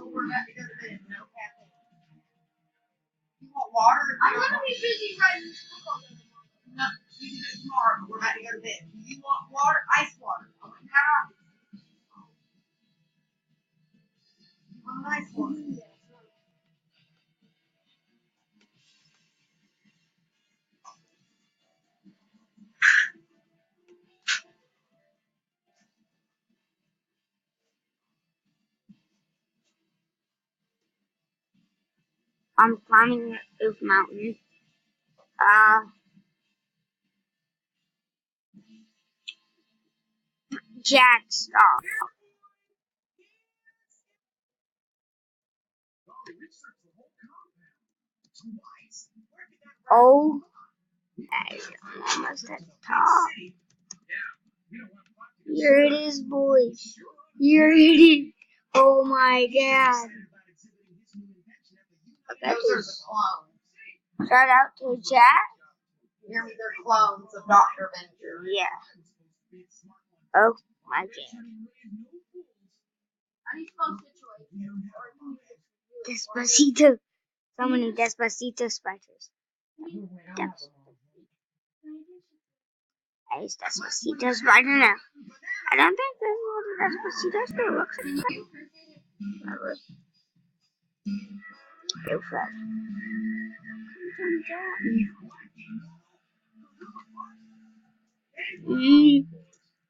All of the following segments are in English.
we're about to go to bed. No caffeine. You want water? I'm gonna be busy writing this book all day tomorrow. No, you can do it tomorrow, but we're about to go to bed. Do you want water? Ice water. Oh, not obvious. You want ice water? I'm climbing Oak Mountain. Jack, stop. Oh, I'm almost at the top. Here it is, boys. Here it is. Oh my god. Those are the clones. Shout out to Jack. Hear me? They're clones of Dr. Venture. Yeah. Oh my god. Despacito. So many Despacito spiders. It's Despacito spider now. I don't think there's a Despacito spider. Looks like that. Go fast.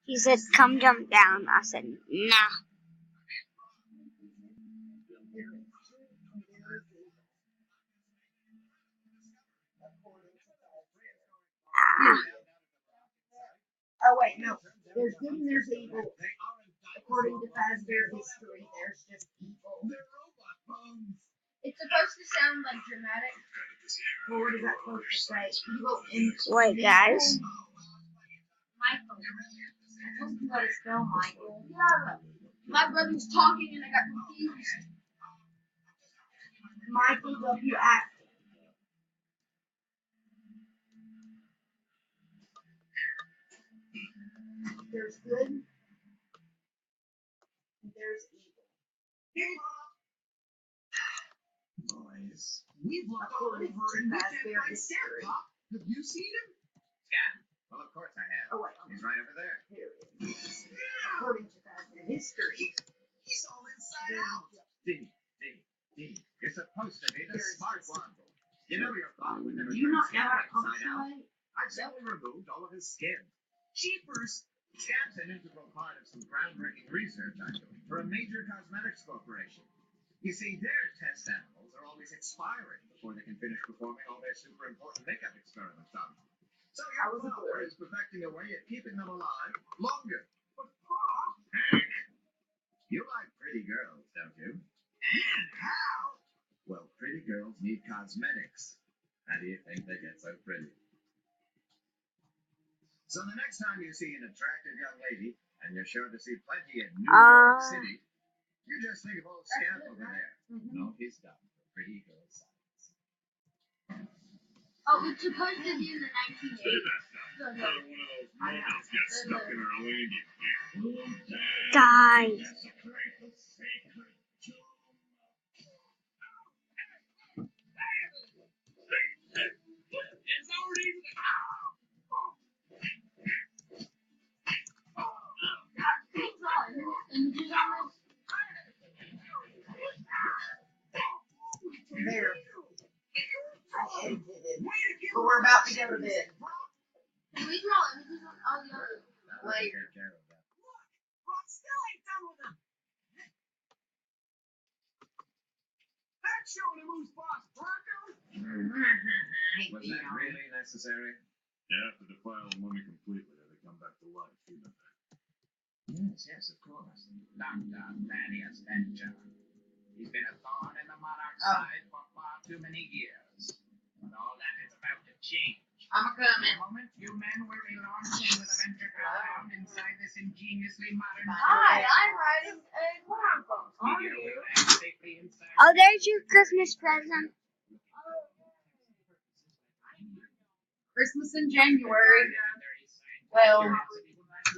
He said, come jump down. I said, nah. Oh, wait, no. There's good and there's evil. According to Fazbear history, there's just evil. It's supposed to sound like dramatic. Well, what is that supposed to say? Evil in. Wait, guys. Michael. I wasn't going to spell Michael. Yeah. My brother was talking and I got confused. Michael W. Acton. There's good and there's evil. Boys, we've looked all over and Fazbear history. Have you seen him? Yeah. Well, of course I have. Oh, wait. He's right over there. Here it is. According to Fazbear history. He's all inside out. D. You're supposed to be the smart one. You know your father would never Do you turn not know Scamp how to inside out. punctuate? I've simply removed all of his skin. Jeepers. Scamp's an integral part of some groundbreaking research I'm doing for a major cosmetics corporation. You see, their test animals are always expiring before they can finish performing all their super important makeup experiments on them. So your father is perfecting a way of keeping them alive longer. But Pa, Hank, you like pretty girls, don't you? and how? Well, pretty girls need cosmetics. How do you think they get so pretty? So the next time you see an attractive young lady, and you're sure to see plenty in New York City, you just think of old Scamp over there. No, he's done for pretty girl science. Oh, it's supposed to be in the 1980s. Another one of those moments gets stuck in our lane. Guys. It's already There. I edited it. But we're about to go to bed. We draw images on all the other later. Rob still ain't done with him. That's showing him who's boss, Bronco. Was that really necessary? You have to defile the mummy completely or they come back to life, you know that. Yes, of course. Dr. Thaddeus Venture. He's been a thorn in the monarch's side for far too many years. But all that is about to change. I'm coming. The moment you men will be launched in with a venture compound inside this ingeniously modern Hi, I'm riding a motorcycle. meteor will land safely inside. Oh, there's your Christmas present. Christmas in January. Well,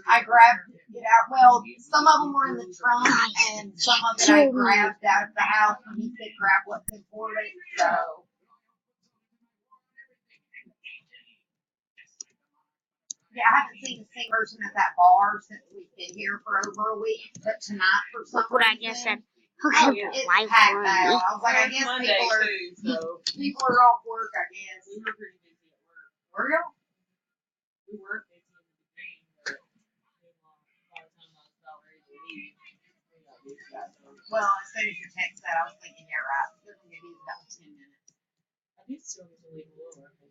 I grabbed it out. Well, some of them were in the trunk, and some of it I grabbed out of the house when he said grab what's important. So. Yeah, I haven't seen a single person at that bar since we've been here for over a week. But tonight, for some Look what I reason, just said. oh, it's packed out. I was like, I guess people are off work. I guess. We were pretty busy at work. Were you? We were busy in the beginning, but by the time I was about ready to leave, we got busy. Well, as soon as you text that, I was thinking, yeah, right. It's going to be about 10 minutes. I did still get to leave a little early.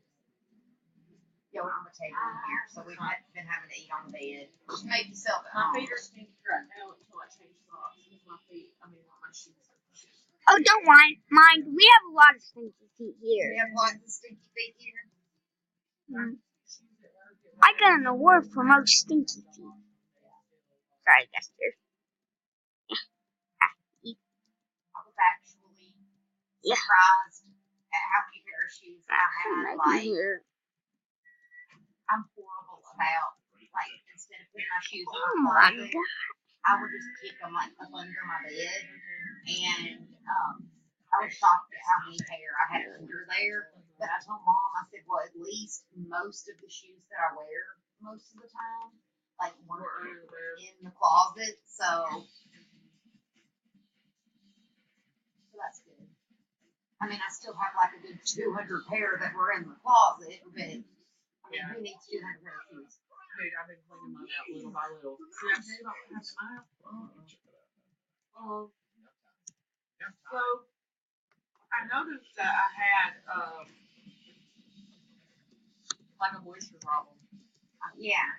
Yeah, we're on the table in here, so we've been having to eat on the bed. Just make yourself at My home. feet are stinky right now until I change socks. Because my feet, my shoes are Oh, don't mind. We have a lot of stinky feet here. We have lots of stinky feet here. I got an award for most stinky feet. Sorry, Guster. I was actually surprised at how many pair of shoes I had. Like, I'm horrible about, like, instead of putting my shoes in my closet, I would just kick them, like, up under my bed. And I was shocked at how many pair I had under there. But I told Mom, I said, well, at least most of the shoes that I wear most of the time, like, weren't in the closet. So that's good. I mean, I still have, like, a good 200 pair that were in the closet, but I mean, who needs 200 pair of shoes? Dude, I've been cleaning mine out little by little. See, I tell you about what happened to mine? So, I noticed that I had, like a moisture problem. Yeah.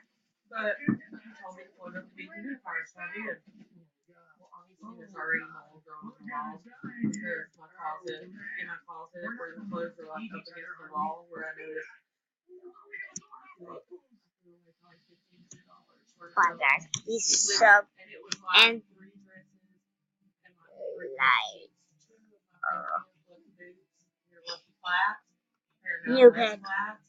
But he told me to plug up the dehumidifier, so I did. Well, obviously, there's already mold growing in the walls. There's my closet, where the clothes are like up against the wall, where I noticed. Bye, guys. Please sub And it was like and 3 dresses and like 3 like. boots. Your lucky flats. You pick. Flats.